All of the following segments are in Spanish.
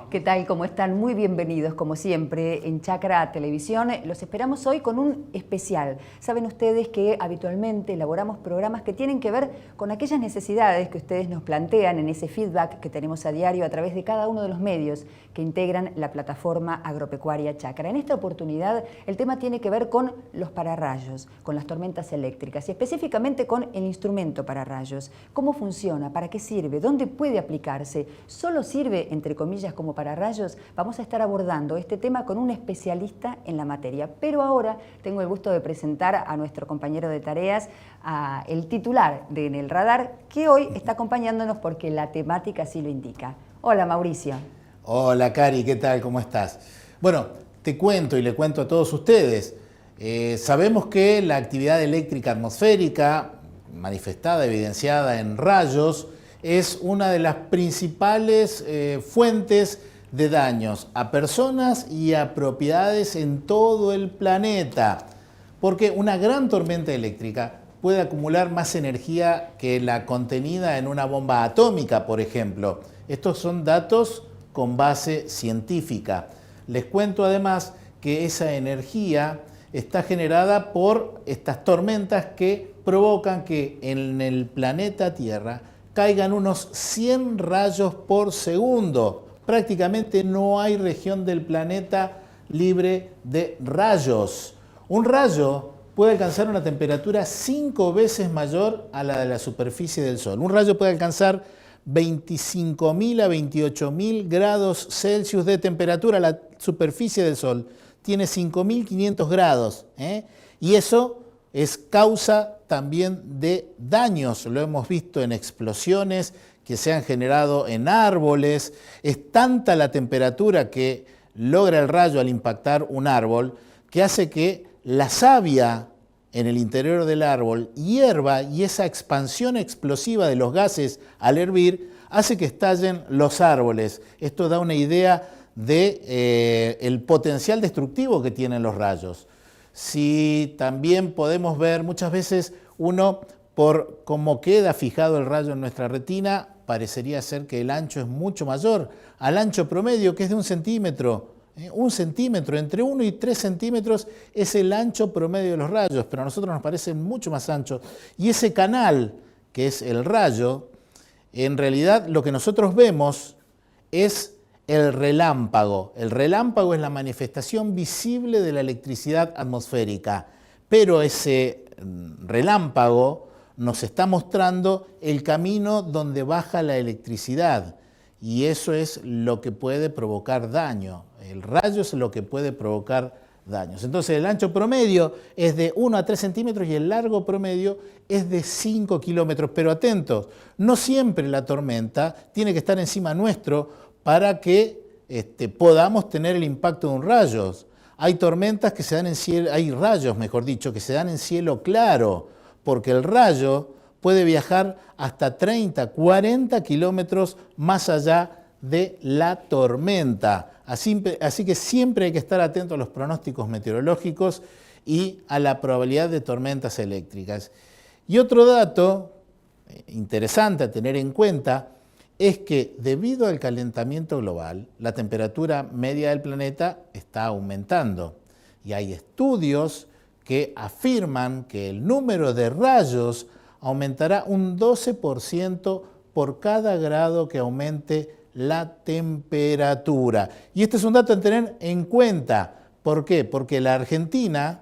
¿Qué tal? ¿Cómo están? Muy bienvenidos, como siempre, en Chakra Televisión. Los esperamos hoy con un especial. Saben ustedes que habitualmente elaboramos programas que tienen que ver con aquellas necesidades que ustedes nos plantean en ese feedback que tenemos a diario a través de cada uno de los medios que integran la plataforma agropecuaria Chakra. En esta oportunidad, el tema tiene que ver con los pararrayos, con las tormentas eléctricas y específicamente con el instrumento pararrayos. ¿Cómo funciona? ¿Para qué sirve? ¿Dónde puede aplicarse? ¿Solo sirve, entre comillas, como pararrayos? Vamos a estar abordando este tema con un especialista en la materia. Pero ahora tengo el gusto de presentar a nuestro compañero de tareas, el titular de En el Radar, que hoy está acompañándonos porque la temática así lo indica. Hola, Mauricio. Hola, Cari, ¿qué tal? ¿Cómo estás? Bueno, te cuento y le cuento a todos ustedes. Sabemos que la actividad eléctrica atmosférica, manifestada, evidenciada en rayos, es una de las principales fuentes de daños a personas y a propiedades en todo el planeta, porque una gran tormenta eléctrica puede acumular más energía que la contenida en una bomba atómica, por ejemplo. Estos son datos con base científica. Les cuento además que esa energía está generada por estas tormentas que provocan que en el planeta Tierra caigan unos 100 rayos por segundo. Prácticamente no hay región del planeta libre de rayos. Un rayo puede alcanzar una temperatura 5 veces mayor a la de la superficie del Sol. Un rayo puede alcanzar 25.000 a 28.000 grados Celsius de temperatura. La superficie del Sol tiene 5.500 grados, y eso es causa también de daños. Lo hemos visto en explosiones que se han generado en árboles. Es tanta la temperatura que logra el rayo al impactar un árbol que hace que la savia en el interior del árbol hierva, y esa expansión explosiva de los gases al hervir hace que estallen los árboles. Esto da una idea de el potencial destructivo que tienen los rayos. Si también podemos ver muchas veces uno, por cómo queda fijado el rayo en nuestra retina, parecería ser que el ancho es mucho mayor al ancho promedio, que es de 1 centímetro. 1 centímetro, entre 1 y 3 centímetros es el ancho promedio de los rayos, pero a nosotros nos parecen mucho más anchos. Y ese canal, que es el rayo, en realidad lo que nosotros vemos es el relámpago. El relámpago es la manifestación visible de la electricidad atmosférica, pero ese relámpago nos está mostrando el camino donde baja la electricidad, y eso es lo que puede provocar daño. El rayo es lo que puede provocar daños. Entonces el ancho promedio es de 1 a 3 centímetros y el largo promedio es de 5 kilómetros. Pero atentos, no siempre la tormenta tiene que estar encima nuestro para que podamos tener el impacto de un rayo. Hay tormentas que se dan en cielo, hay rayos, mejor dicho, que se dan en cielo claro, porque el rayo puede viajar hasta 30, 40 kilómetros más allá de la tormenta. Así que siempre hay que estar atento a los pronósticos meteorológicos y a la probabilidad de tormentas eléctricas. Y otro dato interesante a tener en cuenta es que debido al calentamiento global, la temperatura media del planeta está aumentando. Y hay estudios que afirman que el número de rayos aumentará un 12% por cada grado que aumente la temperatura. Y este es un dato a tener en cuenta. ¿Por qué? Porque la Argentina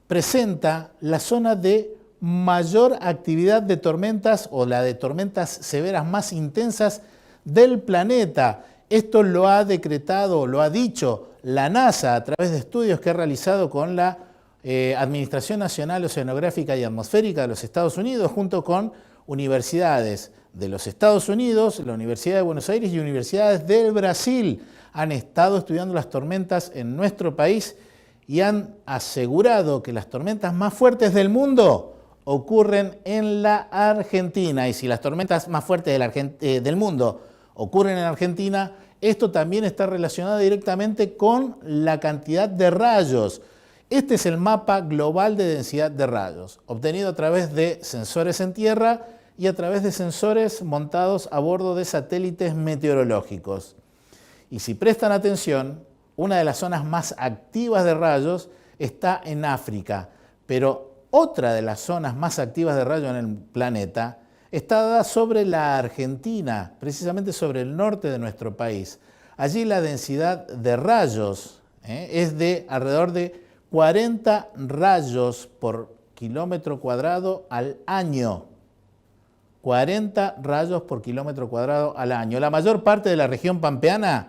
presenta la zona de mayor actividad de tormentas, o la de tormentas severas más intensas del planeta. Esto lo ha decretado, lo ha dicho la NASA a través de estudios que ha realizado con la Administración Nacional Oceanográfica y Atmosférica de los Estados Unidos, junto con universidades de los Estados Unidos, la Universidad de Buenos Aires y universidades del Brasil. Han estado estudiando las tormentas en nuestro país y han asegurado que las tormentas más fuertes del mundo ocurren en la Argentina. Y si las tormentas más fuertes del mundo ocurren en Argentina, esto también está relacionado directamente con la cantidad de rayos. Este es el mapa global de densidad de rayos, obtenido a través de sensores en tierra y a través de sensores montados a bordo de satélites meteorológicos. Y si prestan atención, una de las zonas más activas de rayos está en África, pero otra de las zonas más activas de rayos en el planeta está dada sobre la Argentina, precisamente sobre el norte de nuestro país. Allí la densidad de rayos es de alrededor de 40 rayos por kilómetro cuadrado al año. 40 rayos por kilómetro cuadrado al año. La mayor parte de la región pampeana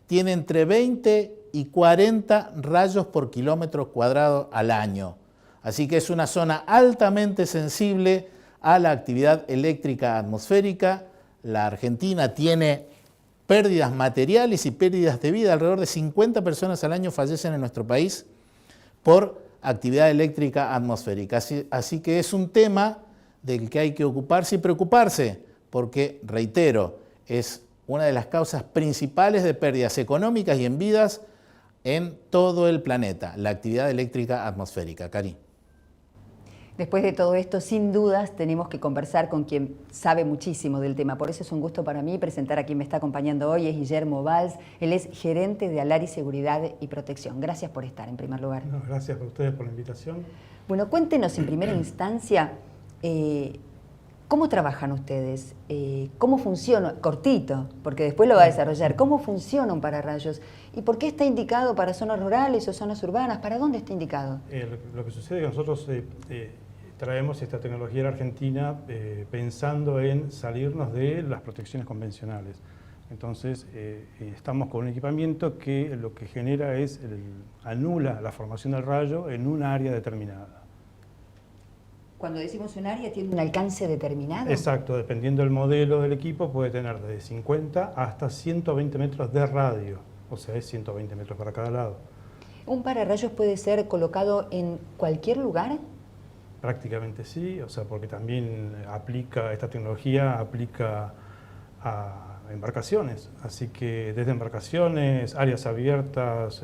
tiene entre 20 y 40 rayos por kilómetro cuadrado al año. Así que es una zona altamente sensible a la actividad eléctrica atmosférica. La Argentina tiene pérdidas materiales y pérdidas de vida. Alrededor de 50 personas al año fallecen en nuestro país por actividad eléctrica atmosférica. Así que es un tema del que hay que ocuparse y preocuparse, porque, reitero, es una de las causas principales de pérdidas económicas y en vidas en todo el planeta, la actividad eléctrica atmosférica. Cari. Después de todo esto, sin dudas, tenemos que conversar con quien sabe muchísimo del tema. Por eso es un gusto para mí presentar a quien me está acompañando hoy, es Guillermo Valls. Él es gerente de Alari Seguridad y Protección. Gracias por estar, en primer lugar. No, gracias a ustedes por la invitación. Bueno, cuéntenos en primera instancia, ¿cómo trabajan ustedes? ¿Cómo funciona? Cortito, porque después lo va a desarrollar. ¿Cómo funciona un pararrayos? ¿Y por qué está indicado para zonas rurales o zonas urbanas? ¿Para dónde está indicado? Lo que sucede es que nosotros traemos esta tecnología a la Argentina pensando en salirnos de las protecciones convencionales. Entonces, estamos con un equipamiento que lo que genera es, anula la formación del rayo en un área determinada. Cuando decimos un área, ¿tiene un alcance determinado? Exacto, dependiendo del modelo del equipo, puede tener desde 50 hasta 120 metros de radio, o sea, es 120 metros para cada lado. ¿Un pararrayos puede ser colocado en cualquier lugar? Prácticamente sí, o sea, porque también esta tecnología aplica a embarcaciones, así que desde embarcaciones, áreas abiertas,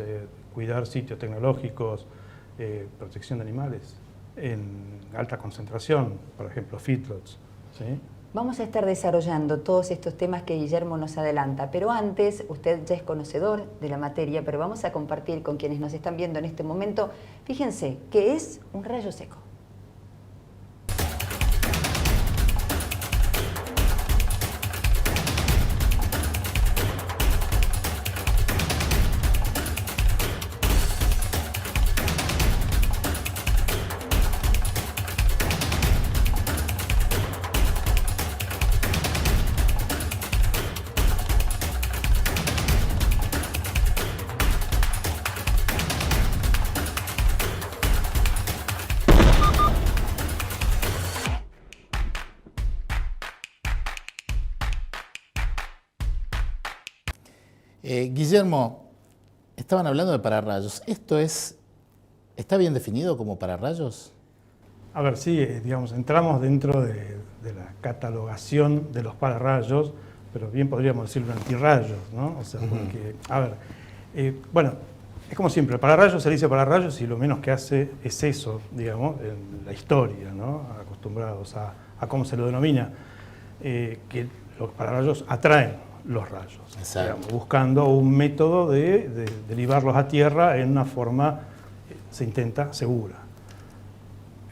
cuidar sitios tecnológicos, protección de animales en alta concentración, por ejemplo, feedlots, ¿sí? Vamos a estar desarrollando todos estos temas que Guillermo nos adelanta, pero antes, usted ya es conocedor de la materia, pero vamos a compartir con quienes nos están viendo en este momento. Fíjense, ¿qué es un rayo seco? Guillermo, estaban hablando de pararrayos. ¿Está bien definido como pararrayos? A ver, sí, digamos, entramos dentro de la catalogación de los pararrayos, pero bien podríamos decirlo antirrayos, ¿no? O sea, porque, a ver, bueno, es como siempre, el pararrayos se dice pararrayos y lo menos que hace es eso, digamos, en la historia, ¿no? Acostumbrados a cómo se lo denomina, que los pararrayos atraen los rayos, digamos, buscando un método de derivarlos a tierra en una forma, se intenta, segura.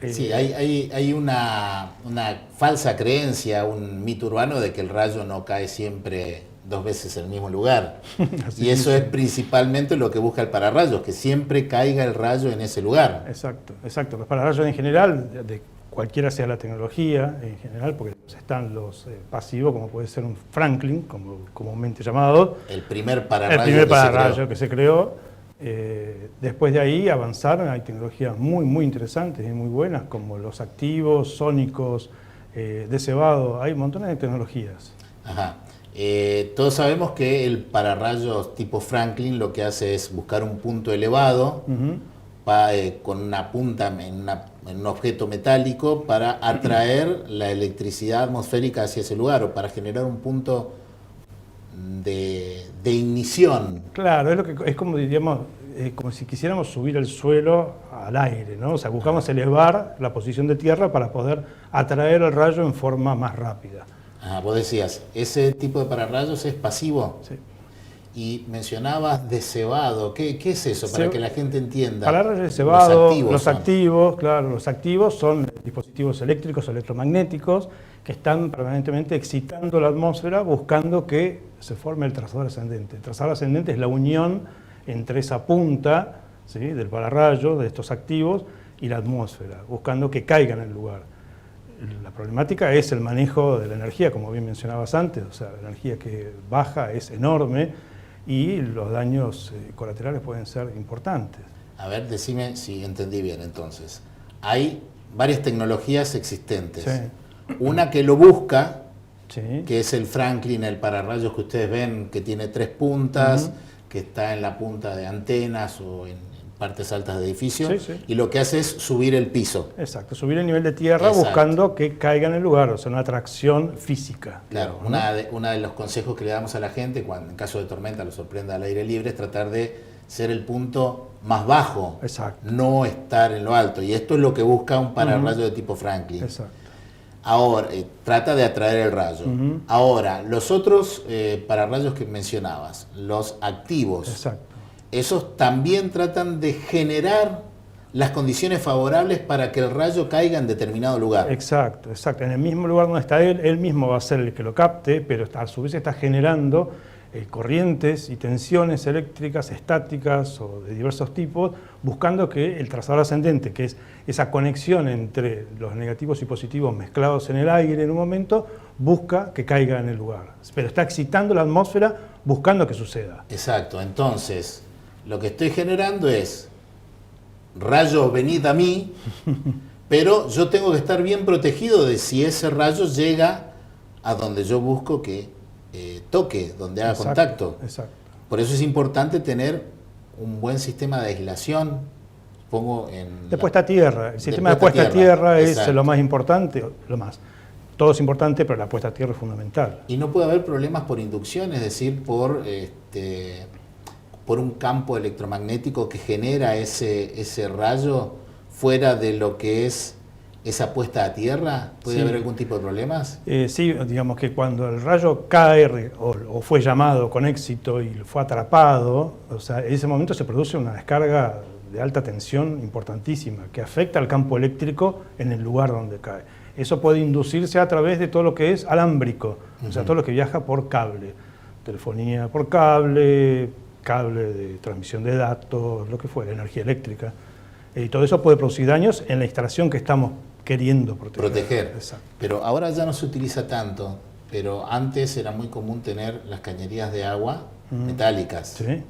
Sí, hay una falsa creencia, un mito urbano de que el rayo no cae siempre dos veces en el mismo lugar. Y eso es principalmente lo que busca el pararrayos, que siempre caiga el rayo en ese lugar. Exacto, exacto. Los pararrayos en general, de cualquiera sea la tecnología, en general, porque están los pasivos, como puede ser un Franklin, como comúnmente llamado. El primer pararrayo que se creó. Después de ahí avanzaron, hay tecnologías muy interesantes y muy buenas, como los activos, sónicos, de cebado, hay montones de tecnologías. Ajá. Todos sabemos que el pararrayos tipo Franklin lo que hace es buscar un punto elevado con una punta en un objeto metálico para atraer la electricidad atmosférica hacia ese lugar o para generar un punto de ignición. Claro, es como diríamos, como si quisiéramos subir el suelo al aire, ¿no? O sea, buscamos elevar la posición de tierra para poder atraer el rayo en forma más rápida. Vos decías, ese tipo de pararrayos es pasivo. Sí. Y mencionabas de cebado. ¿Qué es eso? Para que la gente entienda. Pararrayos de cebado, los activos son dispositivos eléctricos o electromagnéticos que están permanentemente excitando la atmósfera buscando que se forme el trazador ascendente. El trazador ascendente es la unión entre esa punta, ¿sí?, del pararrayo, de estos activos, y la atmósfera, buscando que caiga en el lugar. La problemática es el manejo de la energía, como bien mencionabas antes, o sea, la energía que baja es enorme y los daños colaterales pueden ser importantes. A ver, decime si entendí bien entonces. Hay varias tecnologías existentes. Sí. Una que lo busca, Sí. que es el Franklin, el pararrayos que ustedes ven, que tiene 3 puntas, que está en la punta de antenas o en partes altas de edificios, Sí, sí. y lo que hace es subir el piso. Exacto, subir el nivel de tierra Exacto. buscando que caiga en el lugar, o sea, una atracción física. Claro, digamos, ¿no? uno de los consejos que le damos a la gente cuando en caso de tormenta lo sorprenda al aire libre es tratar de ser el punto más bajo, Exacto. no estar en lo alto. Y esto es lo que busca un pararrayo de tipo Franklin. Exacto. Ahora, trata de atraer el rayo. Ahora, los otros pararrayos que mencionabas, los activos, Exacto. esos también tratan de generar las condiciones favorables para que el rayo caiga en determinado lugar. Exacto, exacto. En el mismo lugar donde está él mismo va a ser el que lo capte, pero a su vez está generando corrientes y tensiones eléctricas, estáticas o de diversos tipos, buscando que el trazador ascendente, que es esa conexión entre los negativos y positivos mezclados en el aire en un momento, busca que caiga en el lugar. Pero está excitando la atmósfera buscando que suceda. Exacto, entonces lo que estoy generando es rayos, venid a mí, pero yo tengo que estar bien protegido de si ese rayo llega a donde yo busco que toque, donde haga Exacto, contacto. Exacto. Por eso es importante tener un buen sistema de aislación. Pongo en De puesta a tierra. El sistema de puesta a tierra es exacto. lo más importante, lo más. Todo es importante, pero la puesta a tierra es fundamental. Y no puede haber problemas por inducción, es decir, por un campo electromagnético que genera ese rayo fuera de lo que es esa puesta a tierra. ¿Puede Sí. haber algún tipo de problemas? Sí, digamos que cuando el rayo cae o fue llamado con éxito y fue atrapado, o sea, en ese momento se produce una descarga de alta tensión importantísima que afecta al campo eléctrico en el lugar donde cae. Eso puede inducirse a través de todo lo que es alámbrico, o sea, todo lo que viaja por cable, telefonía por cable, cable de transmisión de datos, lo que fuera, energía eléctrica. Y todo eso puede producir daños en la instalación que estamos queriendo proteger. Exacto. Pero ahora ya no se utiliza tanto, pero antes era muy común tener las cañerías de agua metálicas. Sí.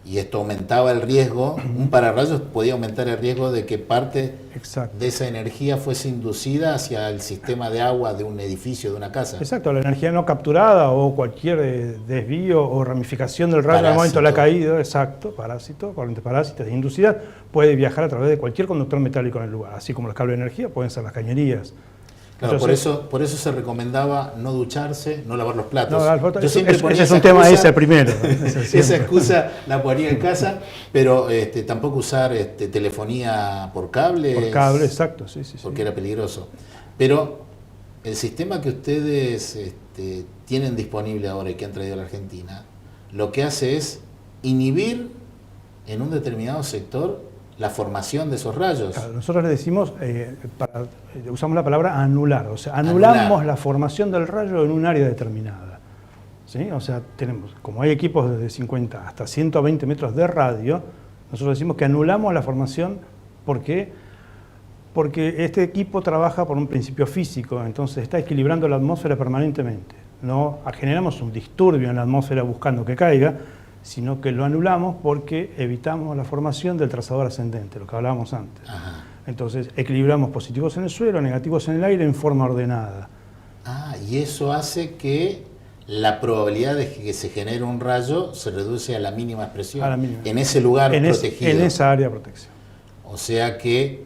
Y esto aumentaba el riesgo, un pararrayos podía aumentar el riesgo de que parte Exacto. de esa energía fuese inducida hacia el sistema de agua de un edificio, de una casa. Exacto, la energía no capturada o cualquier desvío o ramificación del rayo en el momento de la caída, exacto, parásito, corriente parásita inducida, puede viajar a través de cualquier conductor metálico en el lugar, así como los cables de energía pueden ser las cañerías. Claro, Entonces, por eso se recomendaba no ducharse, no lavar los platos. No, Yo siempre ponía ese es esa un tema, excusa, ese primero. esa excusa la ponía en casa, pero tampoco usar telefonía por cable. Por cable, exacto, sí. Porque era peligroso. Pero el sistema que ustedes tienen disponible ahora y que han traído a la Argentina, lo que hace es inhibir en un determinado sector la formación de esos rayos. Claro, nosotros le decimos, usamos la palabra anular, o sea, anulamos la formación del rayo en un área determinada. ¿Sí? O sea, tenemos, como hay equipos desde 50 hasta 120 metros de radio, nosotros decimos que anulamos la formación porque este equipo trabaja por un principio físico, entonces está equilibrando la atmósfera permanentemente. No generamos un disturbio en la atmósfera buscando que caiga, sino que lo anulamos porque evitamos la formación del trazador ascendente, lo que hablábamos antes. Ajá. Entonces, equilibramos positivos en el suelo, negativos en el aire en forma ordenada. Y eso hace que la probabilidad de que se genere un rayo se reduce a la mínima expresión. A la mínima. En ese lugar protegido. En esa área de protección. O sea que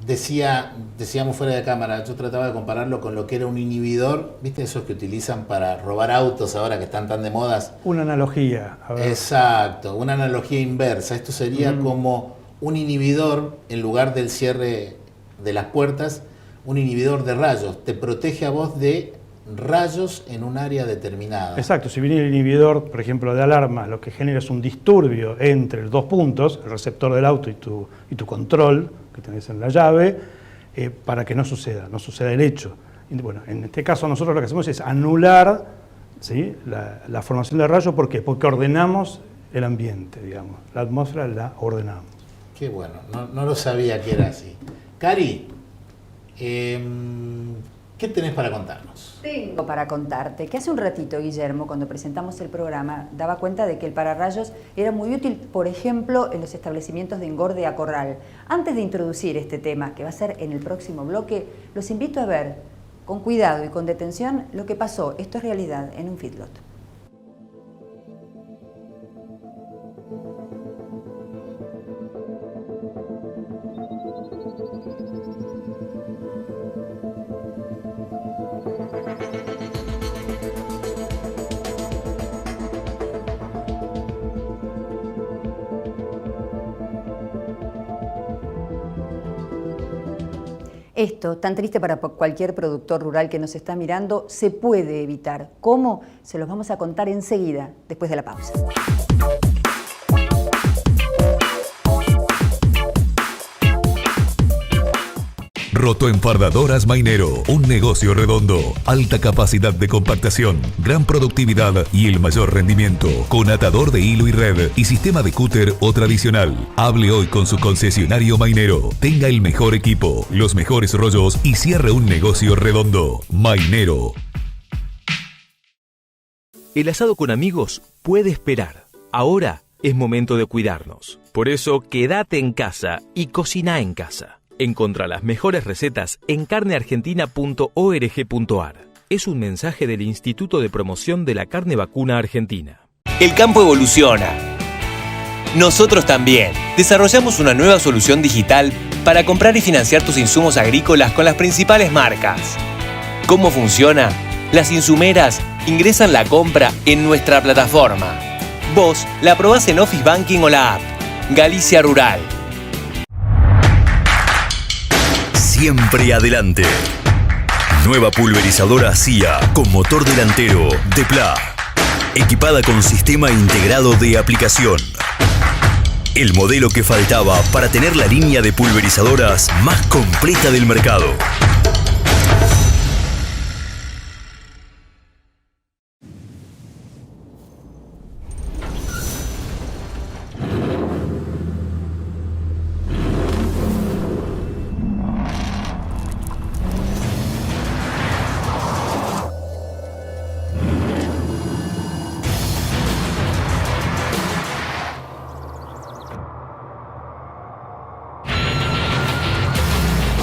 decíamos fuera de cámara, yo trataba de compararlo con lo que era un inhibidor, ¿viste? Esos que utilizan para robar autos ahora que están tan de modas. Una analogía. A ver. Exacto, una analogía inversa. Esto sería como un inhibidor, en lugar del cierre de las puertas, un inhibidor de rayos. Te protege a vos de rayos en un área determinada. Exacto, si viene el inhibidor, por ejemplo, de alarma, lo que genera es un disturbio entre los dos puntos, el receptor del auto y tu control que tenés en la llave, para que no suceda el hecho. Y bueno, en este caso nosotros lo que hacemos es anular, ¿sí?, la formación de rayos. ¿Por qué? Porque ordenamos el ambiente, digamos. La atmósfera la ordenamos. Qué bueno, no lo sabía que era así. Cari, ¿qué tenés para contarnos? Tengo para contarte que hace un ratito, Guillermo, cuando presentamos el programa, daba cuenta de que el pararrayos era muy útil, por ejemplo, en los establecimientos de engorde a corral. Antes de introducir este tema, que va a ser en el próximo bloque, los invito a ver, con cuidado y con detención, lo que pasó, esto es realidad, en un feedlot. Esto, tan triste para cualquier productor rural que nos está mirando, se puede evitar. ¿Cómo? Se los vamos a contar enseguida, después de la pausa. Rotoenfardadoras Mainero, un negocio redondo, alta capacidad de compactación, gran productividad y el mayor rendimiento, con atador de hilo y red y sistema de cúter o tradicional. Hable hoy con su concesionario Mainero, tenga el mejor equipo, los mejores rollos y cierre un negocio redondo. Mainero. El asado con amigos puede esperar. Ahora es momento de cuidarnos. Por eso, quédate en casa y cocina en casa. Encontrá las mejores recetas en carneargentina.org.ar. Es un mensaje del Instituto de Promoción de la Carne Vacuna Argentina. El campo evoluciona. Nosotros también. Desarrollamos una nueva solución digital para comprar y financiar tus insumos agrícolas con las principales marcas. ¿Cómo funciona? Las insumeras ingresan la compra en nuestra plataforma. Vos la probás en Office Banking o la app. Galicia Rural. Siempre adelante. Nueva pulverizadora CIA con motor delantero Depla, equipada con sistema integrado de aplicación. El modelo que faltaba para tener la línea de pulverizadoras más completa del mercado.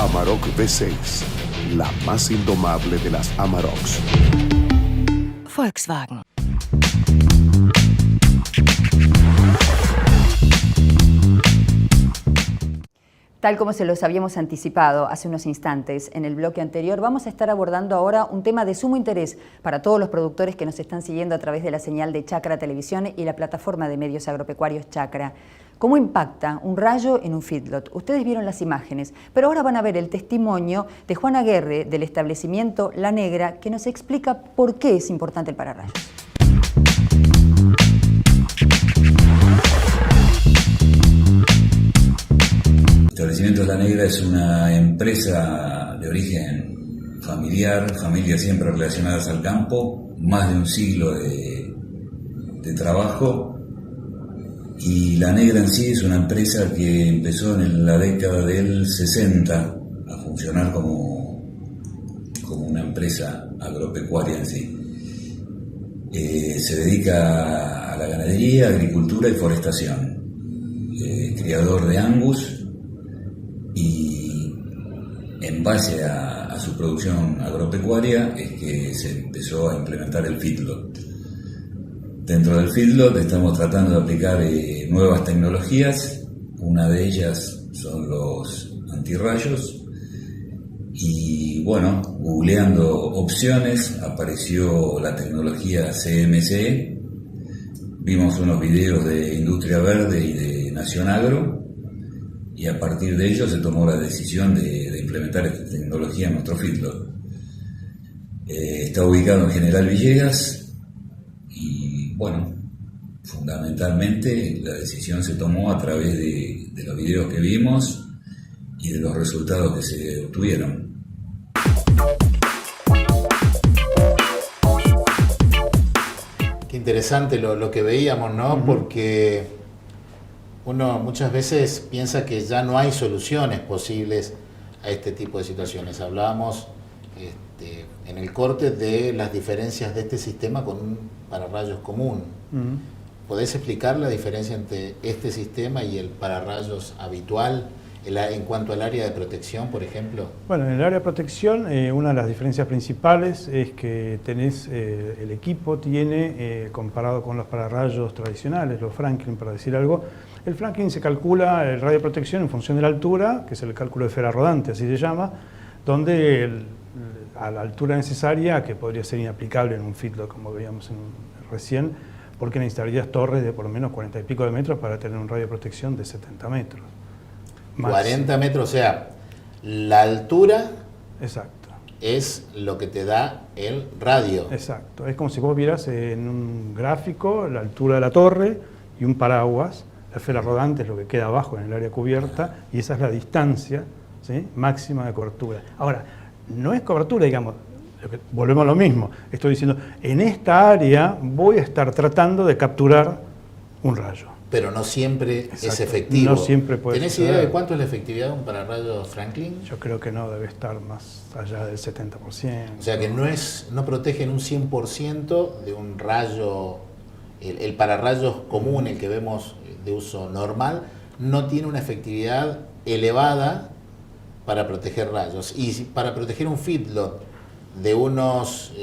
Amarok V6, la más indomable de las Amaroks. Volkswagen. Tal como se los habíamos anticipado hace unos instantes en el bloque anterior, vamos a estar abordando ahora un tema de sumo interés para todos los productores que nos están siguiendo a través de la señal de Chacra Televisión y la plataforma de medios agropecuarios Chacra. ¿Cómo impacta un rayo en un feedlot? Ustedes vieron las imágenes, pero ahora van a ver el testimonio de Juana Aguerre del establecimiento La Negra, que nos explica por qué es importante el pararrayos. El establecimiento La Negra es una empresa de origen familiar, familias siempre relacionadas al campo, más de un siglo de trabajo. Y La Negra en sí es una empresa que empezó en la década del 60 a funcionar como una empresa agropecuaria en sí. Se dedica a la ganadería, agricultura y forestación. Criador de Angus, y en base a su producción agropecuaria es que se empezó a implementar el feedlot. Dentro del feedlot estamos tratando de aplicar nuevas tecnologías. Una de ellas son los antirrayos. Y bueno, googleando opciones, apareció la tecnología CMC. Vimos unos videos de Industria Verde y de Nación Agro, y a partir de ello se tomó la decisión de implementar esta tecnología en nuestro feedlot. Está ubicado en General Villegas y bueno, fundamentalmente la decisión se tomó a través de los videos que vimos y de los resultados que se obtuvieron. Qué interesante lo que veíamos, ¿no? Porque uno muchas veces piensa que ya no hay soluciones posibles a este tipo de situaciones. Hablábamos en el corte de las diferencias de este sistema con un pararrayos común. ¿Podés explicar la diferencia entre este sistema y el pararrayos habitual en cuanto al área de protección, por ejemplo? Bueno, en el área de protección, una de las diferencias principales es que el equipo tiene, comparado con los pararrayos tradicionales, los Franklin, para decir algo, el Franklin se calcula el radio de protección en función de la altura, que es el cálculo de esfera rodante, así se llama, donde a la altura necesaria, que podría ser inaplicable en un feedlot, como veíamos recién, porque necesitarías torres de por lo menos 40 y pico de metros para tener un radio de protección de 70 metros. 40 metros, o sea, la altura. Exacto. Es lo que te da el radio. Exacto. Es como si vos vieras en un gráfico la altura de la torre y un paraguas. La esfera rodante es lo que queda abajo en el área cubierta y esa es la distancia, ¿sí?, máxima de cobertura. Ahora, no es cobertura, digamos, volvemos a lo mismo. Estoy diciendo, en esta área voy a estar tratando de capturar un rayo. Pero no siempre Exacto. es efectivo. No siempre puede ¿Tenés suceder. idea de cuánto es la efectividad de un pararrayos Franklin? Yo creo que no debe estar más allá del 70%. O sea que no protege en un 100% de un rayo, el pararrayos común, el que vemos de uso normal, no tiene una efectividad elevada para proteger rayos. Y para proteger un feedlot de unos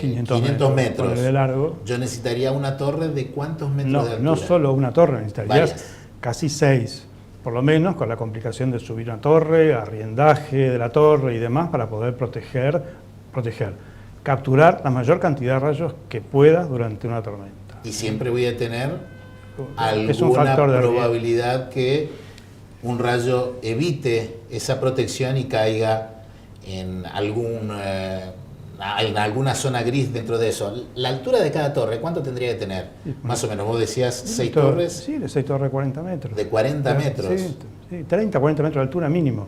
500 metros de largo, yo necesitaría una torre de ¿cuántos metros de altura? No solo una torre, necesitarías Varias. casi 6, por lo menos, con la complicación de subir una torre, arriendaje de la torre y demás para poder proteger, capturar la mayor cantidad de rayos que pueda durante una tormenta. Y siempre voy a tener Es un alguna factor de probabilidad que un rayo evite esa protección y caiga en alguna zona gris dentro de eso. La altura de cada torre, ¿cuánto tendría que tener? Más o menos, vos decías 6 torres. Sí, de 6 torres de 40 metros. De 40 metros. Sí, 30, 40 metros de altura mínimo.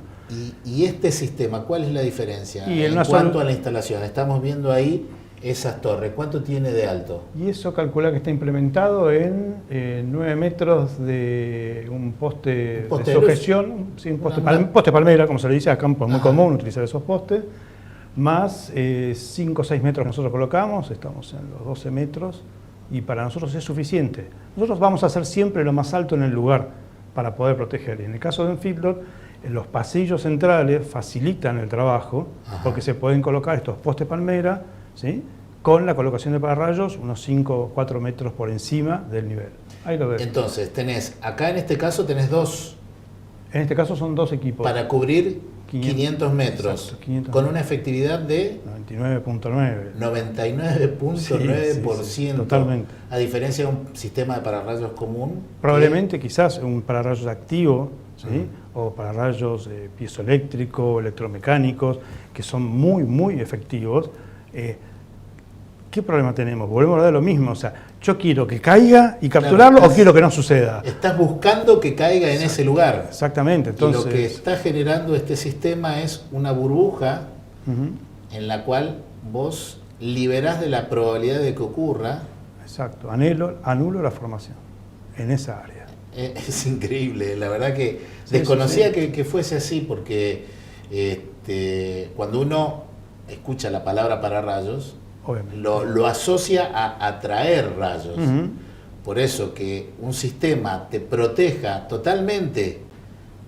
Y este sistema, ¿cuál es la diferencia Y en cuanto a la instalación? Estamos viendo ahí esas torres. ¿Cuánto tiene de alto? Y eso calcula que está implementado en 9 metros de un poste de sujeción, sí, un poste palmera, como se le dice, acá es muy común utilizar esos postes, más 5 o 6 metros que nosotros colocamos, estamos en los 12 metros, y para nosotros es suficiente. Nosotros vamos a hacer siempre lo más alto en el lugar para poder proteger. Y en el caso de un feedlot, los pasillos centrales facilitan el trabajo, porque se pueden colocar estos postes palmera, ¿sí?, con la colocación de pararrayos unos 5 o 4 metros por encima del nivel. Ahí lo ves. Entonces, acá en este caso tenés dos. En este caso son 2 equipos. Para cubrir 500 metros. Exacto, 500 con metros. una efectividad de 99.9. 99.9%. Sí, totalmente. A diferencia de un sistema de pararrayos común. Probablemente quizás un pararrayos activo, ¿sí?, o pararrayos piezoeléctrico, electromecánicos, que son muy, muy efectivos. ¿Qué problema tenemos? Volvemos a ver lo mismo. O sea, yo quiero que caiga y capturarlo, o quiero que no suceda. Estás buscando que caiga en ese lugar. Exactamente. Entonces, y lo que está generando este sistema es una burbuja en la cual vos liberás de la probabilidad de que ocurra. Exacto. Anulo la formación en esa área. Es increíble. La verdad que desconocía que fuese así, porque cuando uno escucha la palabra pararrayos, lo asocia a atraer rayos. Por eso que un sistema te proteja totalmente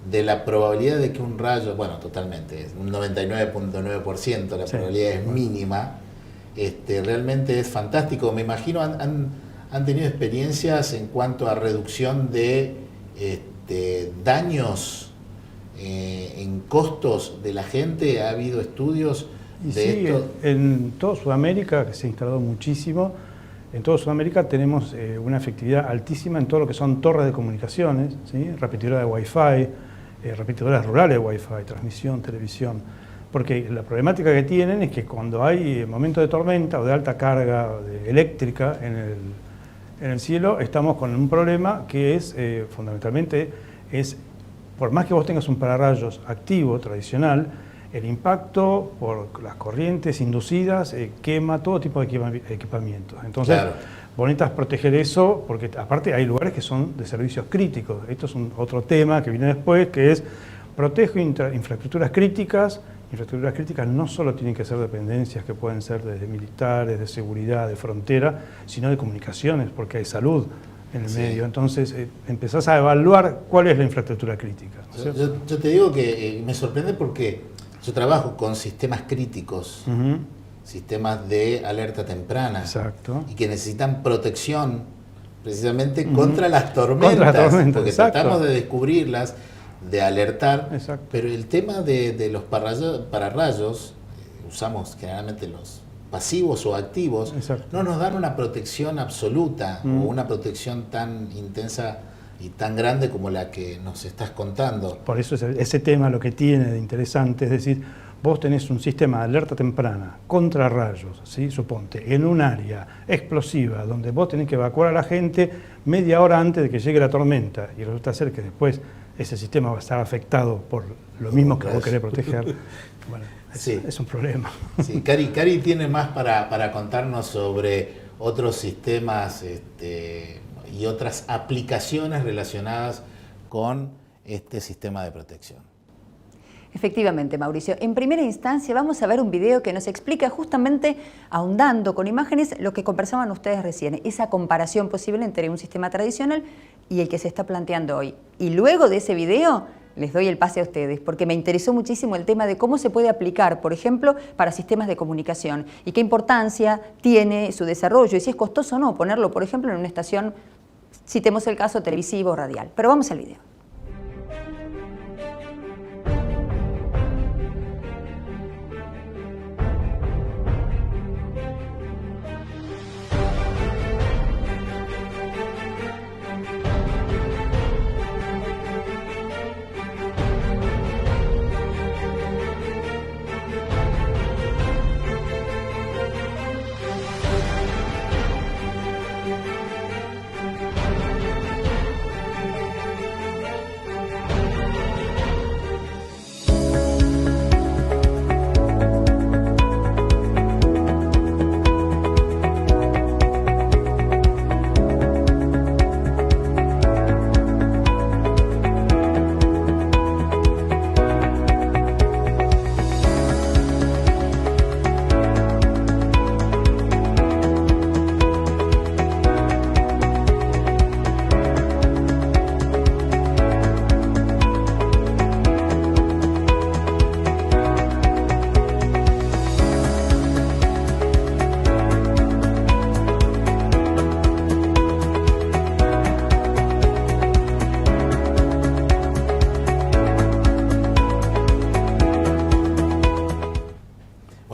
de la probabilidad de que un rayo, bueno, totalmente, un 99.9%, la probabilidad es mínima, realmente es fantástico. Me imagino han tenido experiencias en cuanto a reducción de daños en costos de la gente? ¿Ha habido estudios de sí, esto? En toda Sudamérica, que se ha instalado muchísimo, en toda Sudamérica tenemos una efectividad altísima en todo lo que son torres de comunicaciones, ¿sí? Repetidoras de Wi-Fi, repetidoras rurales de Wi-Fi, transmisión, televisión. Porque la problemática que tienen es que cuando hay momentos de tormenta o de alta carga eléctrica en el cielo, estamos con un problema que es, fundamentalmente, por más que vos tengas un pararrayos activo, tradicional, el impacto por las corrientes inducidas quema todo tipo de equipamientos. Entonces, Claro. vos necesitas proteger eso, porque aparte hay lugares que son de servicios críticos. Esto es otro tema que viene después, que es protejo infraestructuras críticas. Infraestructuras críticas no solo tienen que ser dependencias que pueden ser desde militares, de seguridad, de frontera, sino de comunicaciones, porque hay salud en el medio. Entonces empezás a evaluar cuál es la infraestructura crítica, ¿no es cierto? Yo te digo que me sorprende porque yo trabajo con sistemas críticos, sistemas de alerta temprana. Exacto. Y que necesitan protección precisamente contra las tormentas, Contra las tormentas, porque exacto. tratamos de descubrirlas, de alertar, Exacto. pero el tema de los pararrayos, usamos generalmente los pasivos o activos, Exacto. no nos dan una protección absoluta o una protección tan intensa y tan grande como la que nos estás contando. Por eso ese tema lo que tiene de interesante, es decir, vos tenés un sistema de alerta temprana contra rayos, ¿sí? Suponte, en un área explosiva donde vos tenés que evacuar a la gente media hora antes de que llegue la tormenta y resulta ser que después ese sistema va a estar afectado por lo mismo que vos querés proteger. Bueno, es un problema. Sí, Cari tiene más para contarnos sobre otros sistemas y otras aplicaciones relacionadas con este sistema de protección. Efectivamente, Mauricio. En primera instancia vamos a ver un video que nos explica justamente, ahondando con imágenes, lo que conversaban ustedes recién, esa comparación posible entre un sistema tradicional y el que se está planteando hoy. Y luego de ese video les doy el pase a ustedes, porque me interesó muchísimo el tema de cómo se puede aplicar, por ejemplo, para sistemas de comunicación y qué importancia tiene su desarrollo y si es costoso o no ponerlo, por ejemplo, en una estación, citemos el caso televisivo o radial. Pero vamos al video.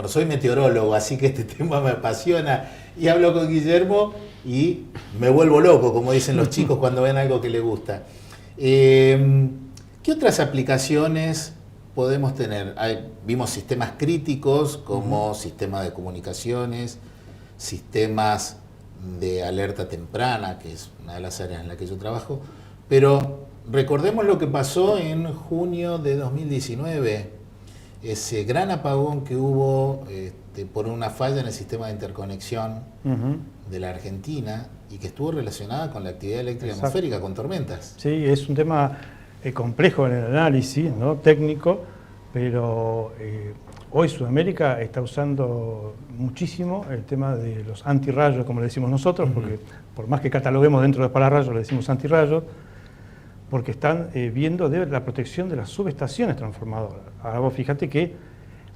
Soy meteorólogo, así que este tema me apasiona y hablo con Guillermo y me vuelvo loco, como dicen los chicos cuando ven algo que les gusta. ¿Qué otras aplicaciones podemos tener? Vimos sistemas críticos como sistemas de comunicaciones, sistemas de alerta temprana, que es una de las áreas en las que yo trabajo, pero recordemos lo que pasó en junio de 2019. Ese gran apagón que hubo por una falla en el sistema de interconexión de la Argentina y que estuvo relacionada con la actividad eléctrica atmosférica, con tormentas. Sí, es un tema complejo en el análisis, ¿no? Técnico, pero hoy Sudamérica está usando muchísimo el tema de los antirrayos, como le decimos nosotros, porque por más que cataloguemos dentro de pararrayos, le decimos antirrayos, porque están viendo de la protección de las subestaciones transformadoras. Ahora vos fíjate que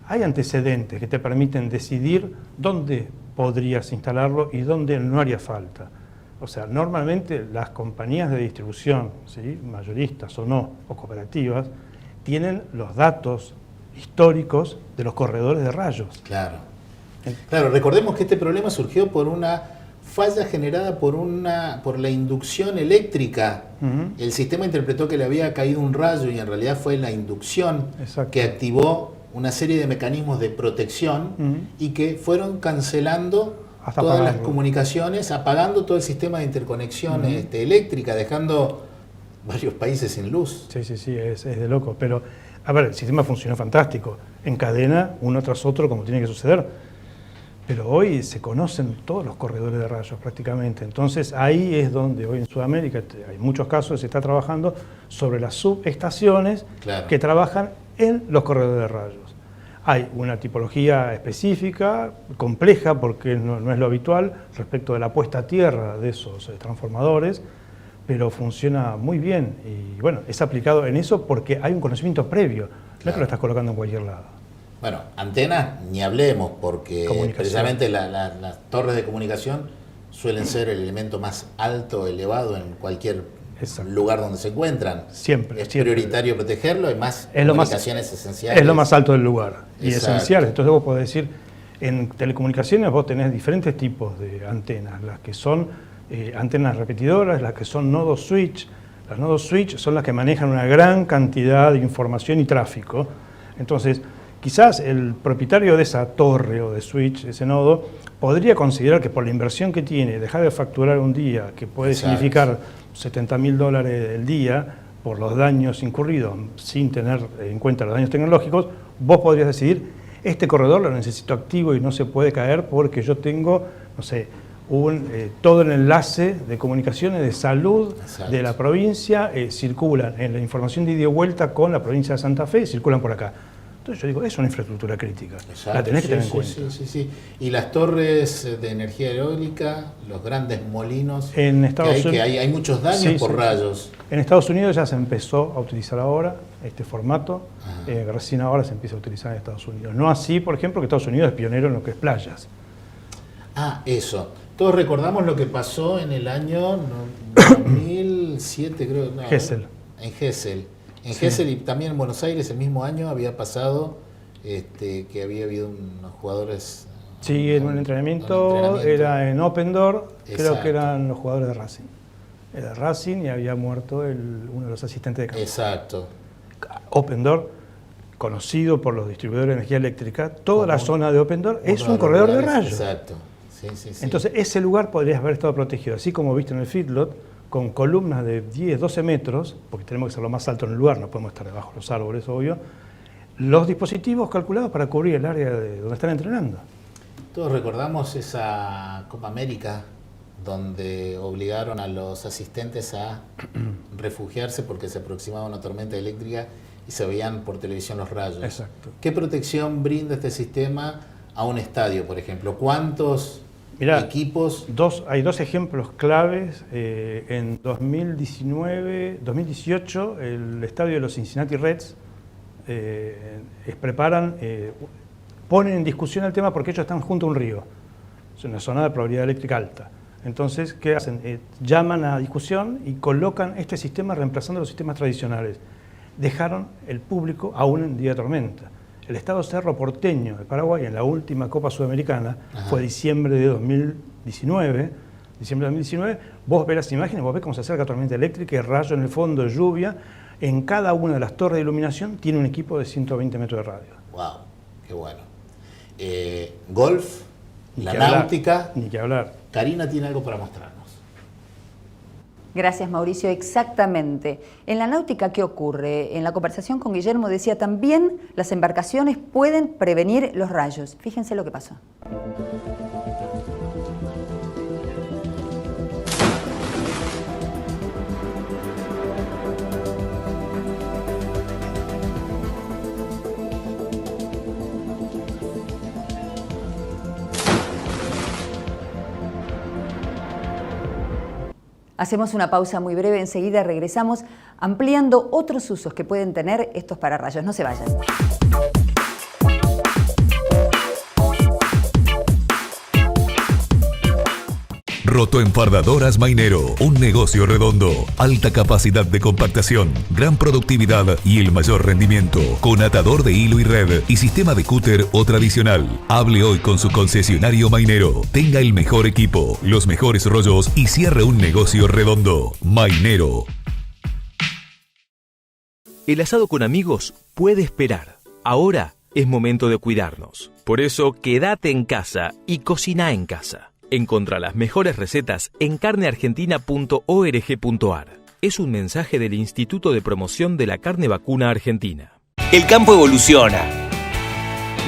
hay antecedentes que te permiten decidir dónde podrías instalarlo y dónde no haría falta. O sea, normalmente las compañías de distribución, ¿sí? Mayoristas o no, o cooperativas, tienen los datos históricos de los corredores de rayos. Claro. Claro, recordemos que este problema surgió por una falla generada por la inducción eléctrica. El sistema interpretó que le había caído un rayo y en realidad fue la inducción que activó una serie de mecanismos de protección y que fueron cancelando todas las comunicaciones, apagando todo el sistema de interconexión eléctrica, dejando varios países sin luz. Sí, es de loco. Pero, a ver, el sistema funcionó fantástico. Encadena uno tras otro como tiene que suceder. Pero hoy se conocen todos los corredores de rayos prácticamente. Entonces ahí es donde hoy en Sudamérica hay muchos casos, se está trabajando sobre las subestaciones que trabajan en los corredores de rayos. Hay una tipología específica, compleja, porque no es lo habitual respecto de la puesta a tierra de esos transformadores, pero funciona muy bien. Y bueno, es aplicado en eso porque hay un conocimiento previo, no es que lo estás colocando en cualquier lado. Bueno, antenas ni hablemos, porque precisamente las torres de comunicación suelen ser el elemento más alto, elevado en cualquier lugar donde se encuentran. Siempre. Es prioritario protegerlo, hay más comunicaciones esenciales. Es lo más alto del lugar y esenciales. Entonces vos podés decir, en telecomunicaciones vos tenés diferentes tipos de antenas, las que son antenas repetidoras, las que son nodos switch. Las nodos switch son las que manejan una gran cantidad de información y tráfico. Entonces, quizás el propietario de esa torre o de switch, ese nodo, podría considerar que por la inversión que tiene, dejar de facturar un día, que puede significar $70.000 el día, por los daños incurridos, sin tener en cuenta los daños tecnológicos, vos podrías decidir, este corredor lo necesito activo y no se puede caer porque yo tengo, no sé, todo el enlace de comunicaciones de salud de la provincia, circulan en la información de ida y vuelta con la provincia de Santa Fe, circulan por acá. Entonces yo digo, es una infraestructura crítica, la tenés que tener en cuenta. Sí. Y las torres de energía eólica, los grandes molinos, en Estados Unidos, que hay muchos daños por rayos. En Estados Unidos ya se empezó a utilizar ahora este formato, recién ahora se empieza a utilizar en Estados Unidos. No así, por ejemplo, que Estados Unidos es pionero en lo que es playas. Eso. Todos recordamos lo que pasó en el año 2007, creo. No, Gesell. En Gesell. En Gesell y también en Buenos Aires el mismo año había pasado que había habido unos jugadores... Sí, en un entrenamiento, era en Open Door, creo que eran los jugadores de Racing. Era Racing y había muerto uno de los asistentes de campo. Exacto. Open Door, conocido por los distribuidores de energía eléctrica, toda la zona de Open Door es un corredor de rayos. Exacto. Sí. Entonces ese lugar podría haber estado protegido, así como viste en el feedlot, con columnas de 10, 12 metros, porque tenemos que ser lo más alto en el lugar, no podemos estar debajo de los árboles, obvio, los dispositivos calculados para cubrir el área de donde están entrenando. Todos recordamos esa Copa América, donde obligaron a los asistentes a refugiarse porque se aproximaba una tormenta eléctrica y se veían por televisión los rayos. Exacto. ¿Qué protección brinda este sistema a un estadio, por ejemplo? ¿Cuántos equipos? Hay dos ejemplos claves. En 2018, el estadio de los Cincinnati Reds ponen en discusión el tema porque ellos están junto a un río. Es una zona de probabilidad eléctrica alta. Entonces, ¿qué hacen? Llaman a discusión y colocan este sistema reemplazando los sistemas tradicionales. Dejaron el público aún en día de tormenta. El estado Cerro Porteño de Paraguay, en la última Copa Sudamericana, fue diciembre de 2019. Vos ves las imágenes, vos ves cómo se acerca tormenta eléctrica, y rayo en el fondo, lluvia. En cada una de las torres de iluminación tiene un equipo de 120 metros de radio. ¡Wow! ¡Qué bueno! Golf, la náutica. Ni que hablar. Karina tiene algo para mostrarnos. Gracias, Mauricio. Exactamente. En la náutica, ¿qué ocurre? En la conversación con Guillermo decía también las embarcaciones pueden prevenir los rayos. Fíjense lo que pasó. Hacemos una pausa muy breve, enseguida regresamos ampliando otros usos que pueden tener estos pararrayos. No se vayan. Rotoenfardadoras Mainero, un negocio redondo, alta capacidad de compactación, gran productividad y el mayor rendimiento, con atador de hilo y red y sistema de cúter o tradicional. Hable hoy con su concesionario Mainero. Tenga el mejor equipo, los mejores rollos y cierre un negocio redondo. Mainero. El asado con amigos puede esperar. Ahora es momento de cuidarnos. Por eso, quédate en casa y cocina en casa. Encontrá las mejores recetas en carneargentina.org.ar. Es un mensaje del Instituto de Promoción de la Carne Vacuna Argentina. El campo evoluciona.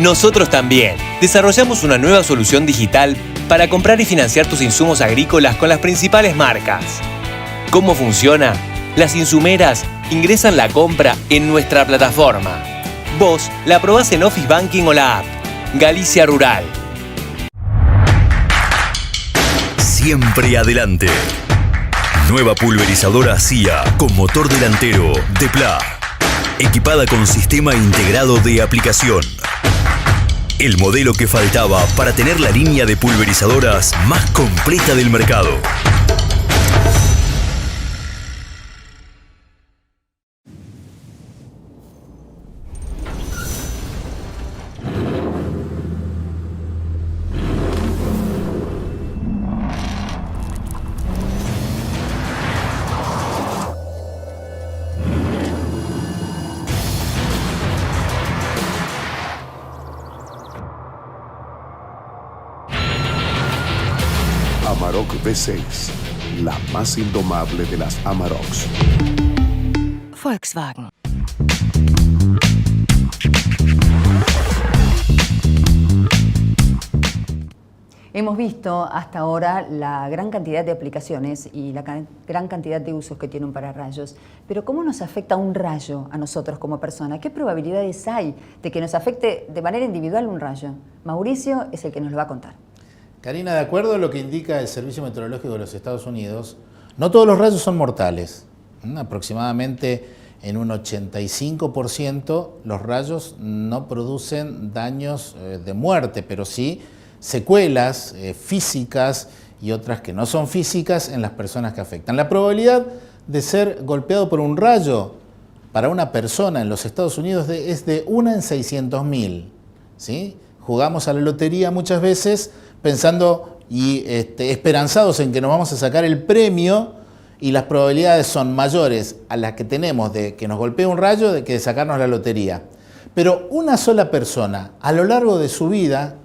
Nosotros también. Desarrollamos una nueva solución digital para comprar y financiar tus insumos agrícolas con las principales marcas. ¿Cómo funciona? Las insumeras ingresan la compra en nuestra plataforma. Vos la probás en Office Banking o la app. Galicia Rural. Siempre adelante. Nueva pulverizadora CIA con motor delantero Depla. Equipada con sistema integrado de aplicación. El modelo que faltaba para tener la línea de pulverizadoras más completa del mercado. Amarok V6, la más indomable de las Amaroks. Volkswagen. Hemos visto hasta ahora la gran cantidad de aplicaciones y la gran cantidad de usos que tiene un pararrayos, pero ¿cómo nos afecta un rayo a nosotros como persona? ¿Qué probabilidades hay de que nos afecte de manera individual un rayo? Mauricio es el que nos lo va a contar. Karina, de acuerdo a lo que indica el Servicio Meteorológico de los Estados Unidos, no todos los rayos son mortales. Aproximadamente en un 85% los rayos no producen daños de muerte, pero sí secuelas físicas y otras que no son físicas en las personas que afectan. La probabilidad de ser golpeado por un rayo para una persona en los Estados Unidos es de 1 en 600.000. ¿Sí? Jugamos a la lotería muchas veces pensando y esperanzados en que nos vamos a sacar el premio, y las probabilidades son mayores a las que tenemos de que nos golpee un rayo de que de sacarnos la lotería. Pero una sola persona a lo largo de su vida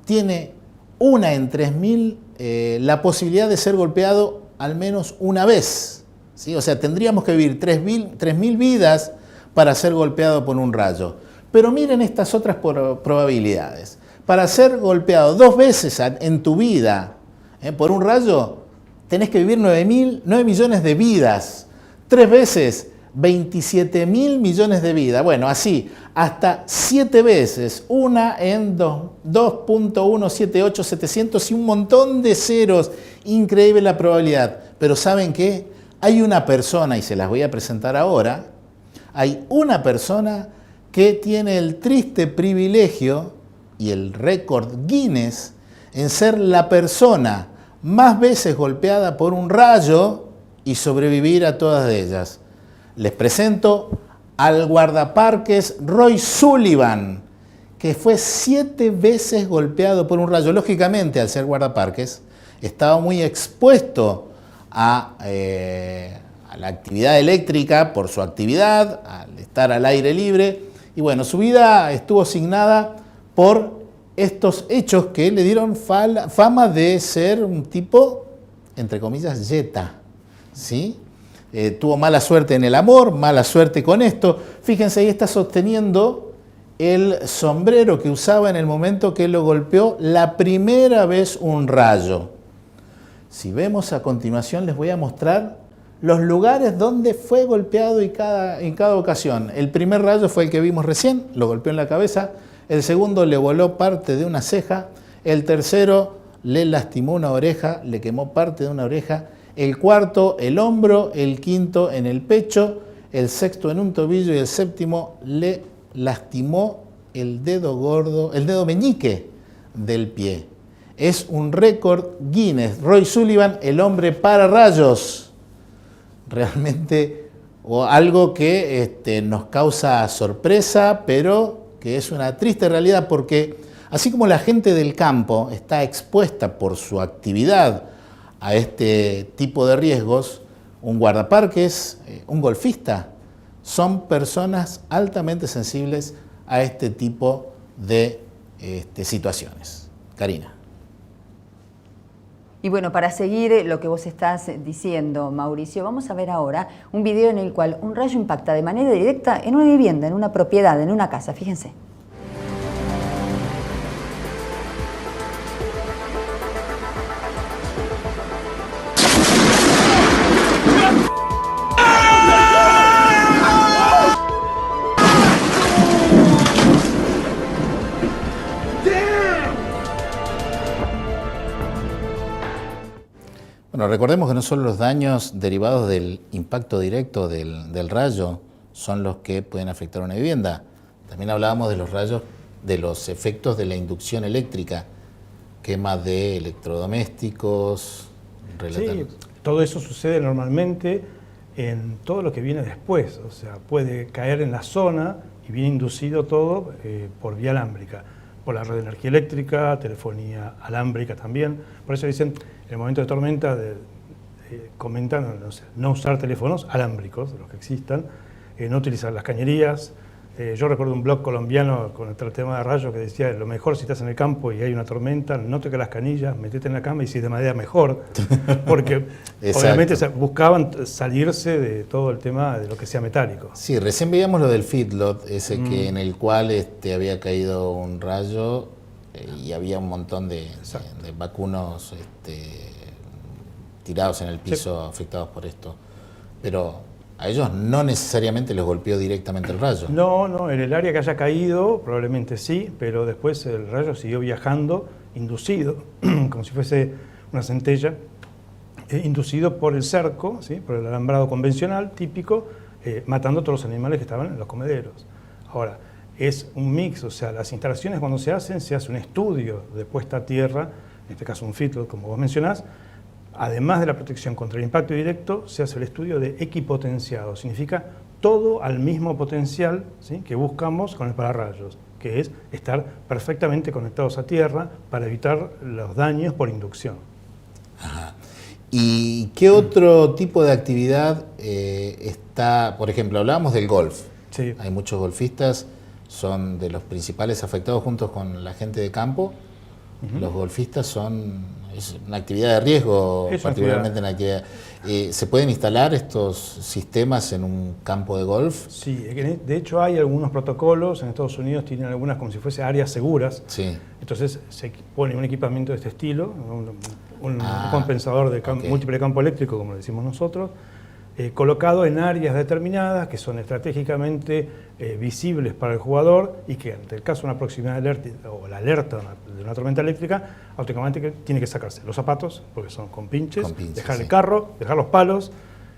tiene 1 en 3.000 la posibilidad de ser golpeado al menos una vez. ¿Sí? O sea, tendríamos que vivir 3.000 vidas para ser golpeado por un rayo. Pero miren estas otras probabilidades. Para ser golpeado 2 veces en tu vida por un rayo, tenés que vivir 9 millones de vidas. 3 veces, 27.000 millones de vidas. Bueno, así, hasta 7 veces, 1 en 2.178700 y un montón de ceros. Increíble la probabilidad. Pero ¿saben qué? Hay una persona, y se las voy a presentar ahora, hay una persona que tiene el triste privilegio y el récord Guinness en ser la persona más veces golpeada por un rayo y sobrevivir a todas ellas. Les presento al guardaparques Roy Sullivan, que fue 7 veces golpeado por un rayo. Lógicamente, al ser guardaparques, estaba muy expuesto a la actividad eléctrica por su actividad, al estar al aire libre. Y bueno, su vida estuvo asignada por estos hechos que le dieron fama de ser un tipo, entre comillas, yeta, ¿sí? Tuvo mala suerte en el amor, mala suerte con esto. Fíjense, ahí está sosteniendo el sombrero que usaba en el momento que lo golpeó la primera vez un rayo. Si vemos a continuación, les voy a mostrar los lugares donde fue golpeado en cada ocasión. El primer rayo fue el que vimos recién, lo golpeó en la cabeza. El segundo le voló parte de una ceja. El tercero le lastimó una oreja, le quemó parte de una oreja. El cuarto, el hombro. El quinto, en el pecho. El sexto, en un tobillo. Y el séptimo, le lastimó el dedo gordo, el dedo meñique del pie. es un récord Guinness. Roy Sullivan, el hombre para rayos. Realmente, o algo que nos causa sorpresa, pero que es una triste realidad, porque así como la gente del campo está expuesta por su actividad a este tipo de riesgos, un guardaparques, un golfista, son personas altamente sensibles a este tipo de situaciones. Karina. Y bueno, para seguir lo que vos estás diciendo, Mauricio, vamos a ver ahora un video en el cual un rayo impacta de manera directa en una vivienda, en una propiedad, en una casa. Fíjense. Bueno, recordemos que no solo los daños derivados del impacto directo del rayo son los que pueden afectar a una vivienda. También hablábamos de los rayos, de los efectos de la inducción eléctrica, quema de electrodomésticos. Sí, todo eso sucede normalmente en todo lo que viene después, o sea, puede caer en la zona y viene inducido todo por vía alámbrica, por la red de energía eléctrica, telefonía alámbrica también. Por eso dicen, en el momento de tormenta, comentan no usar teléfonos alámbricos, los que existan, no utilizar las cañerías. Yo recuerdo un blog colombiano con el tema de rayos que decía, lo mejor si estás en el campo y hay una tormenta, no toques las canillas, metete en la cama y si de madera mejor, porque obviamente buscaban salirse de todo el tema de lo que sea metálico. Sí, recién veíamos lo del feedlot, ese que en el cual había caído un rayo y había un montón de vacunos tirados en el piso, afectados por esto. Pero a ellos no necesariamente les golpeó directamente el rayo. No, en el área que haya caído probablemente sí, pero después el rayo siguió viajando, inducido, como si fuese una centella, inducido por el cerco, ¿sí? Por el alambrado convencional típico, matando a todos los animales que estaban en los comederos. Ahora, es un mix, o sea, las instalaciones cuando se hace un estudio de puesta a tierra, en este caso un feedlot, como vos mencionás. Además de la protección contra el impacto directo, se hace el estudio de equipotenciado. Significa todo al mismo potencial, ¿sí? Que buscamos con el pararrayos, que es estar perfectamente conectados a tierra para evitar los daños por inducción. Ajá. ¿Y qué otro tipo de actividad está? Por ejemplo, hablábamos del golf. Sí. Hay muchos golfistas, son de los principales afectados juntos con la gente de campo. Los golfistas es una actividad de riesgo, particularmente en la que ¿se pueden instalar estos sistemas en un campo de golf? Sí, de hecho hay algunos protocolos, en Estados Unidos tienen algunas como si fuese áreas seguras. Sí. Entonces se pone un equipamiento de este estilo, un compensador de múltiple campo eléctrico, como le decimos nosotros, colocado en áreas determinadas que son estratégicamente visibles para el jugador y que ante el caso de una proximidad o la alerta de una tormenta eléctrica, automáticamente tiene que sacarse los zapatos, porque son con pinches, dejar el carro, dejar los palos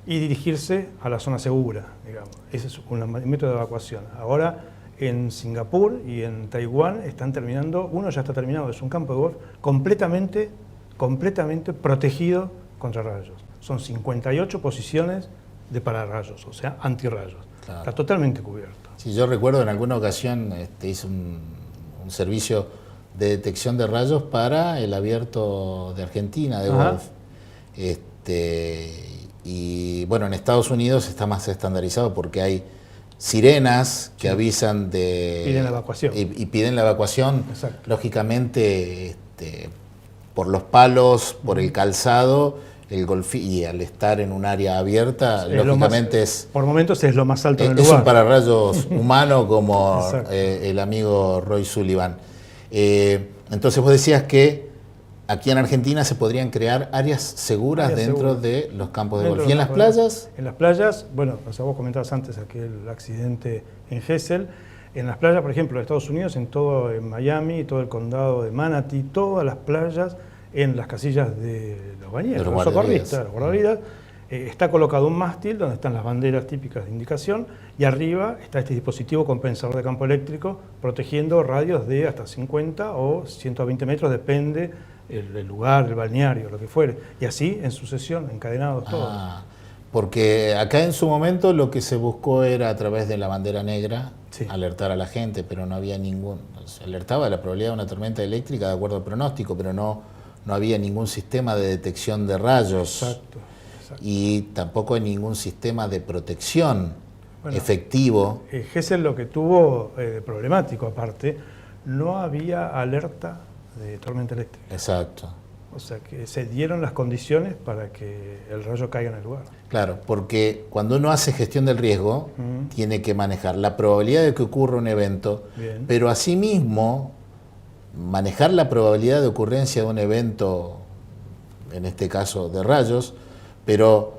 y dirigirse a la zona segura, digamos. Ese es un método de evacuación. Ahora en Singapur y en Taiwán están terminando, uno ya está terminado, es un campo de golf completamente protegido contra rayos. Son 58 posiciones de pararrayos, o sea, antirrayos. Claro. Está totalmente cubierto. Sí, yo recuerdo en alguna ocasión hice un servicio de detección de rayos para el Abierto de Argentina de golf. Y bueno, en Estados Unidos está más estandarizado porque hay sirenas que avisan de... Piden la evacuación. Y piden la evacuación, exacto. Lógicamente, por los palos, por el calzado, y al estar en un área abierta, lógicamente por momentos es lo más alto en el lugar. Es un pararrayos humano como el amigo Roy Sullivan. Entonces vos decías que aquí en Argentina se podrían crear áreas seguras dentro de los campos de golf. ¿Y en las playas? En las playas, bueno, o sea, vos comentabas antes aquel accidente en Gesell. En las playas, por ejemplo, de Estados Unidos, en Miami, todo el condado de Manatee, todas las playas, en las casillas de los bañeros, los socorristas, los guardavidas, Está colocado un mástil donde están las banderas típicas de indicación y arriba está este dispositivo compensador de campo eléctrico protegiendo radios de hasta 50 o 120 metros, depende el lugar, el balneario, lo que fuere. Y así en sucesión, encadenados todos. Porque acá en su momento lo que se buscó era a través de la bandera negra alertar a la gente, pero no había se alertaba de la probabilidad de una tormenta eléctrica de acuerdo al pronóstico, pero no había ningún sistema de detección de rayos. Exacto. Y tampoco hay ningún sistema de protección efectivo. Gesell lo que tuvo problemático aparte, no había alerta de tormenta eléctrica. Exacto. O sea que se dieron las condiciones para que el rayo caiga en el lugar. Claro, porque cuando uno hace gestión del riesgo, tiene que manejar la probabilidad de que ocurra un evento, pero asimismo manejar la probabilidad de ocurrencia de un evento, en este caso de rayos, pero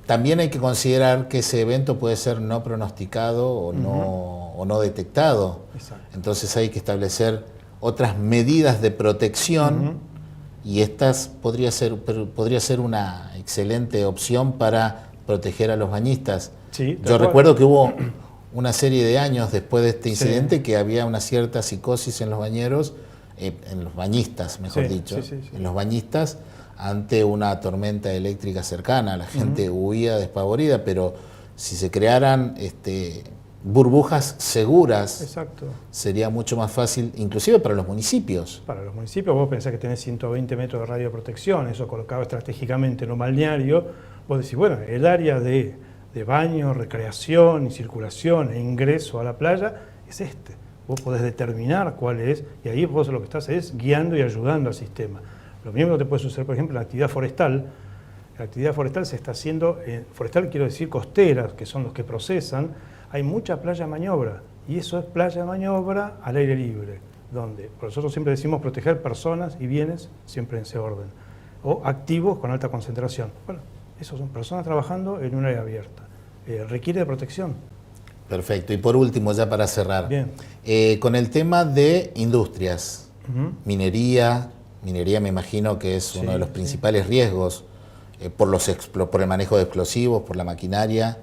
también hay que considerar que ese evento puede ser no pronosticado o no detectado. Exacto. Entonces hay que establecer otras medidas de protección y estas podría ser una excelente opción para proteger a los bañistas. Sí, yo recuerdo que hubo una serie de años después de este incidente que había una cierta psicosis en los bañeros, en los bañistas, mejor dicho, en los bañistas, ante una tormenta eléctrica cercana. La gente huía despavorida, pero si se crearan burbujas seguras, sería mucho más fácil, inclusive para los municipios. Para los municipios, vos pensás que tenés 120 metros de radio de protección, eso colocado estratégicamente en un balneario, vos decís, bueno, el área de baño, recreación y circulación e ingreso a la playa es este. Vos podés determinar cuál es, y ahí vos lo que estás es guiando y ayudando al sistema. Lo mismo te puede suceder, por ejemplo, en la actividad forestal. La actividad forestal se está haciendo, forestal quiero decir costeras, que son los que procesan. Hay mucha playa de maniobra, y eso es playa de maniobra al aire libre, donde nosotros siempre decimos proteger personas y bienes siempre en ese orden, o activos con alta concentración. Bueno, esos son personas trabajando en un área abierta. Requiere de protección. Perfecto. Y por último, ya para cerrar, con el tema de industrias, minería me imagino que es uno de los principales riesgos por el manejo de explosivos, por la maquinaria,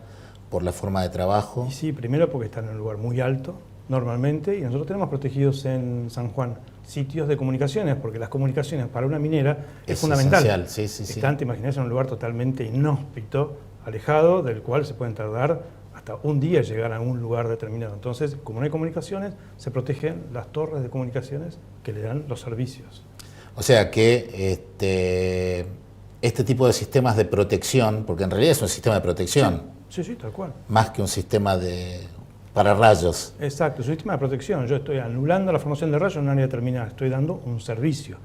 por la forma de trabajo. Y sí, primero porque están en un lugar muy alto, normalmente, y nosotros tenemos protegidos en San Juan sitios de comunicaciones, porque las comunicaciones para una minera es fundamental. Están, te imaginas, en un lugar totalmente inhóspito, alejado, del cual se pueden tardar hasta un día llegar a un lugar determinado. Entonces, como no hay comunicaciones, se protegen las torres de comunicaciones que le dan los servicios. O sea que este tipo de sistemas de protección, porque en realidad es un sistema de protección. Sí, tal cual. Más que un sistema para rayos. Exacto, es un sistema de protección. Yo estoy anulando la formación de rayos en un área determinada, estoy dando un servicio,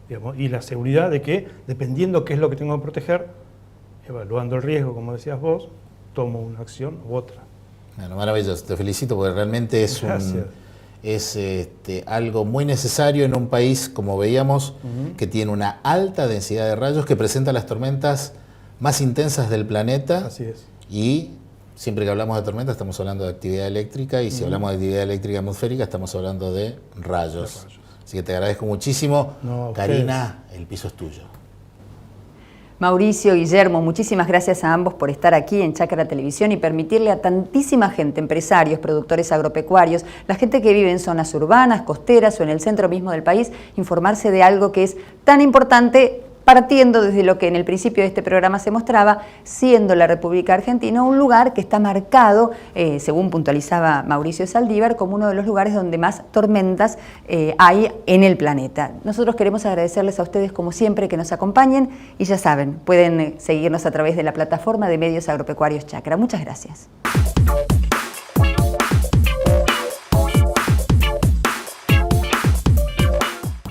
digamos, y la seguridad de que, dependiendo qué es lo que tengo que proteger, evaluando el riesgo, como decías vos, tomo una acción u otra. Bueno, maravilloso, te felicito porque realmente es algo muy necesario en un país, como veíamos, que tiene una alta densidad de rayos, que presenta las tormentas más intensas del planeta. Así es. Y siempre que hablamos de tormenta estamos hablando de actividad eléctrica, y si hablamos de actividad eléctrica atmosférica estamos hablando de rayos. Así que te agradezco muchísimo. Karina, el piso es tuyo. Mauricio, Guillermo, muchísimas gracias a ambos por estar aquí en Chácara Televisión y permitirle a tantísima gente, empresarios, productores agropecuarios, la gente que vive en zonas urbanas, costeras o en el centro mismo del país, informarse de algo que es tan importante, partiendo desde lo que en el principio de este programa se mostraba, siendo la República Argentina un lugar que está marcado, según puntualizaba Mauricio Saldívar, como uno de los lugares donde más tormentas hay en el planeta. Nosotros queremos agradecerles a ustedes, como siempre, que nos acompañen, y ya saben, pueden seguirnos a través de la plataforma de Medios Agropecuarios Chácara. Muchas gracias.